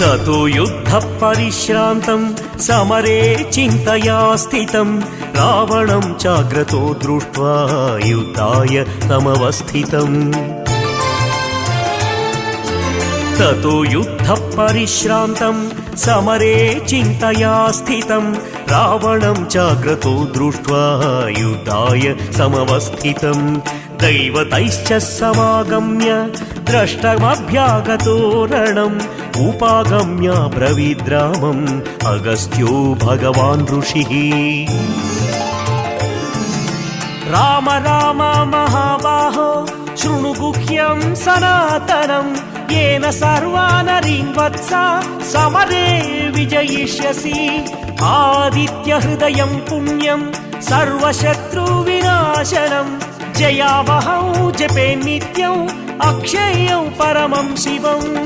ततो युद्धपरिश्रान्तं समरे चिन्तया स्थितं रावणं चाग्रतो दृष्ट्वा युद्धाय तमवस्थितम् ततो युद्धपरिश्रान्तं समरे चिन्तया स्थितं रावणं चाग्रतो दृष्ट्वा युद्धाय समवस्थितं दैवतैश्च समागम्य द्रष्टुमभ्यागतो रणम् उपागम्य ब्रवीद्रामम् अगस्त्यो भगवान् ऋषिः राम राम महाबाहो शृणु गुह्यं सनातनम् येन सर्वानरीन् वत्सा समरे विजयिष्यसि आदित्यहृदयं पुण्यं सर्वशत्रुविनाशनं जयावहौ जपे नित्यं अक्षय्यं परमं शिवम्।